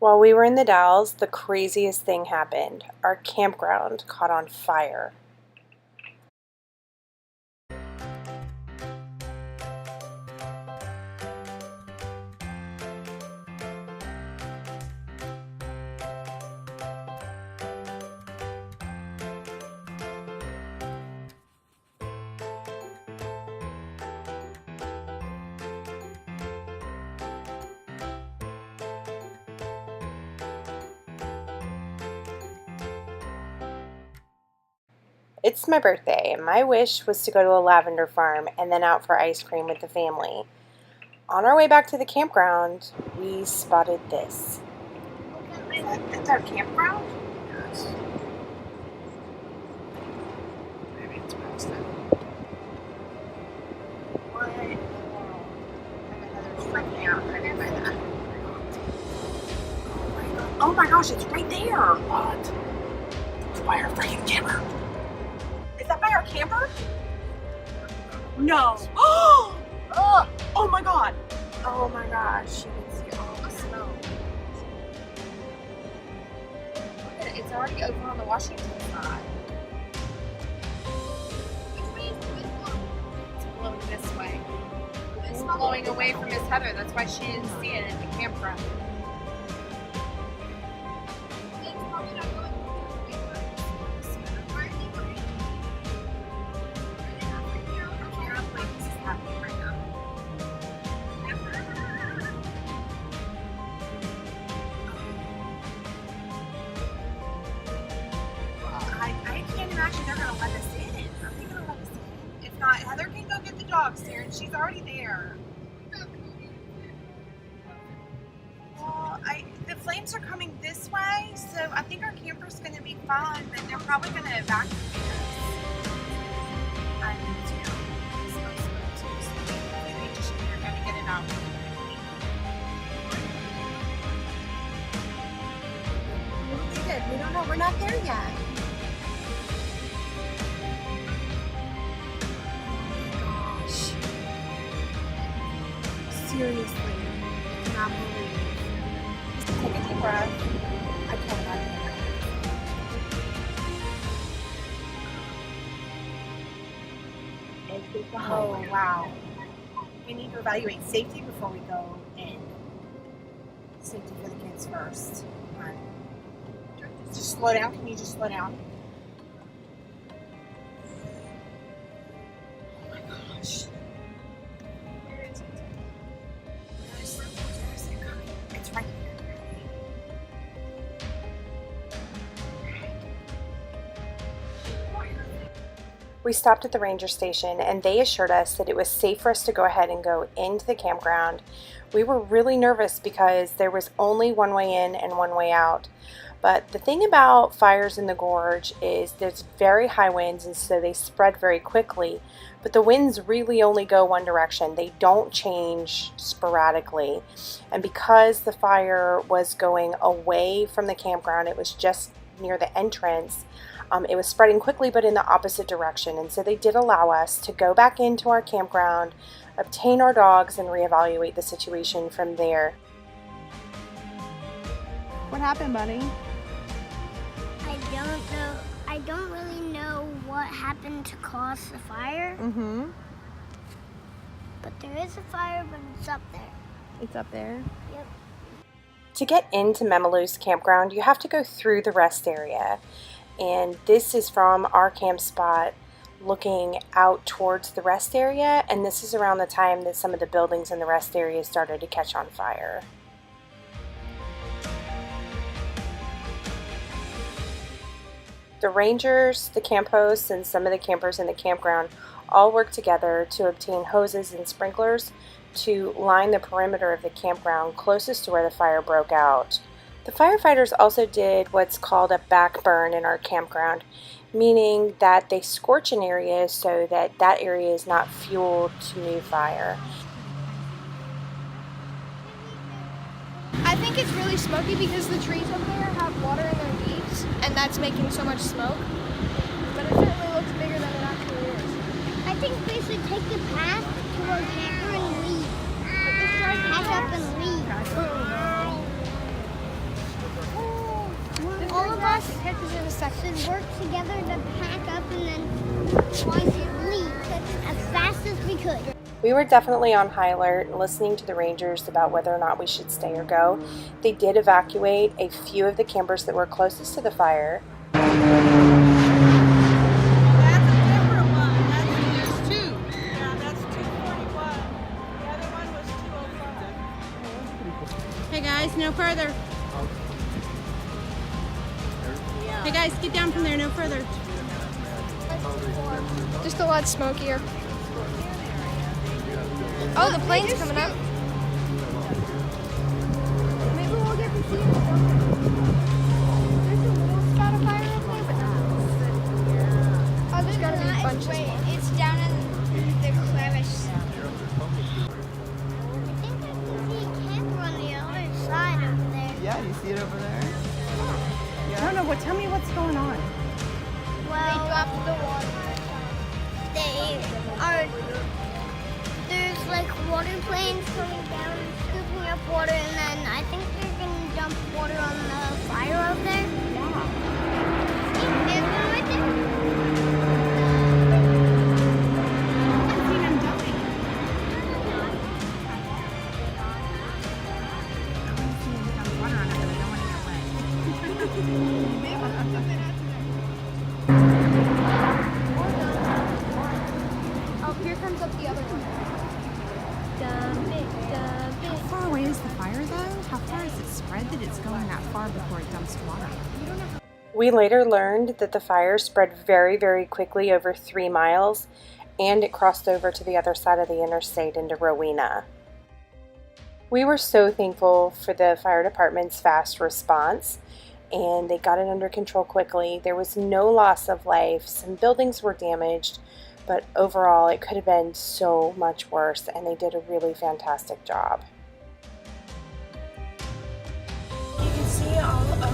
While we were in the Dalles, the craziest thing happened. Our campground caught on fire. It's my birthday, and my wish was to go to a lavender farm and then out for ice cream with the family. On our way back to the campground, we spotted this. That's our campground? Yes. Maybe it's past it. What in the world? Heather's freaking out. I didn't buy that. Oh my gosh, it's right there! What? It's by our freaking camper. Is that by our camper? No. Oh my god. Oh my gosh. You can see all the snow. Look at it. It's already over on the Washington side. It's blowing this way. It's blowing away from Miss Heather. That's why she didn't see it at the campground. I can't imagine they're going to let us in. Are they going to let us in? If not, Heather can go get the dogs here, and she's already there. Well, the flames are coming this way, so I think our camper's going to be fine, but they're probably going to evacuate us. I do too. It smells good too, so maybe they're going to get it out. We don't know. We're not there yet. Gosh. Seriously. I cannot believe. Just take a deep breath. I can't imagine it. Oh, wow. We need to evaluate safety before we go in. Safety for the kids first. Just slow down. Can you just slow down? Oh my gosh. Where is it? Where is it coming? It's right here. We stopped at the ranger station, and they assured us that it was safe for us to go ahead and go into the campground. We were really nervous because there was only one way in and one way out. But the thing about fires in the gorge is there's very high winds, and so they spread very quickly. But the winds really only go one direction. They don't change sporadically. And because the fire was going away from the campground, it was just near the entrance, it was spreading quickly but in the opposite direction. And so they did allow us to go back into our campground, obtain our dogs, and reevaluate the situation from there. What happened, Bunny? I don't know. I don't really know what happened to cause the fire. Mm-hmm. But there is a fire, but it's up there. It's up there? Yep. To get into Memaloose Campground, you have to go through the rest area. And this is from our camp spot looking out towards the rest area. And this is around the time that some of the buildings in the rest area started to catch on fire. The rangers, the camp hosts, and some of the campers in the campground all worked together to obtain hoses and sprinklers to line the perimeter of the campground closest to where the fire broke out. The firefighters also did what's called a back burn in our campground, meaning that they scorch an area so that that area is not fuel to new fire. I think it's really smoky because the trees up there have water in their leaves, and that's making so much smoke. But it certainly looks bigger than it actually is. I think we should take the path to our camper and leave. Let's try pack up and leave. fast it catches in a second. Should work together to pack up and then try to leave as fast as we could. We were definitely on high alert, listening to the rangers about whether or not we should stay or go. They did evacuate a few of the campers that were closest to the fire. That's a different one. There's two. Yeah, that's 241. The other one was 205. Hey guys, no further. Hey guys, get down from there, no further. Just a lot smokier. Oh, the plane's coming up. Maybe we'll get to see it. There's a little spot of fire up there, but oh, there's gotta be a bunch of smoke. It's down in the crevice. I think I can see a camper on the other side over there. Yeah, you see it over there? I don't know. What? Tell me what's going on. Well, they dropped the water. There's like water planes coming down, scooping up water, and then I think they're gonna dump water on the fire out there. See, there's one right there. I haven't seen them dumping. I want to see them dump water on it, but I don't want to get wet. Oh, here comes up the other one. How far away is the fire, though? How far is it spread that it's going that far before it dumps water? We later learned that the fire spread very, very quickly over 3 miles, and it crossed over to the other side of the interstate into Rowena. We were so thankful for the fire department's fast response, and they got it under control quickly. There was no loss of life. Some buildings were damaged, but overall it could have been so much worse, and they did a really fantastic job. You can see it all. Oh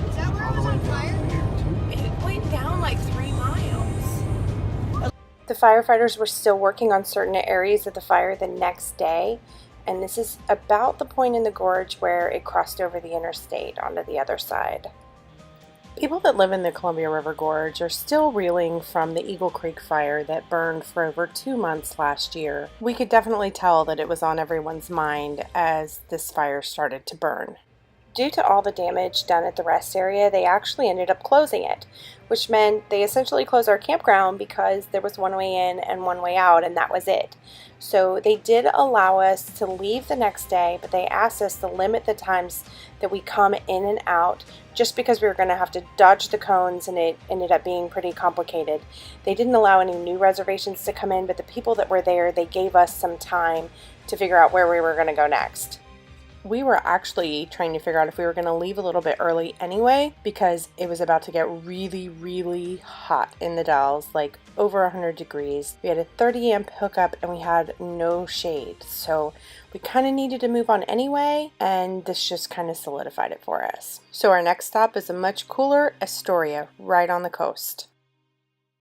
Is that where it was on fire? my gosh. It went down like 3 miles. The firefighters were still working on certain areas of the fire the next day, and this is about the point in the gorge where it crossed over the interstate onto the other side. People that live in the Columbia River Gorge are still reeling from the Eagle Creek fire that burned for over 2 months last year. We could definitely tell that it was on everyone's mind as this fire started to burn. Due to all the damage done at the rest area, they actually ended up closing it, which meant they essentially closed our campground because there was one way in and one way out, and that was it. So they did allow us to leave the next day, but they asked us to limit the times that we come in and out just because we were going to have to dodge the cones, and it ended up being pretty complicated. They didn't allow any new reservations to come in, but the people that were there, they gave us some time to figure out where we were going to go next. We were actually trying to figure out if we were going to leave a little bit early anyway, because it was about to get really, really hot in the Dells, like over 100 degrees. We had a 30 amp hookup and we had no shade. So we kind of needed to move on anyway, and this just kind of solidified it for us. So our next stop is a much cooler Astoria right on the coast.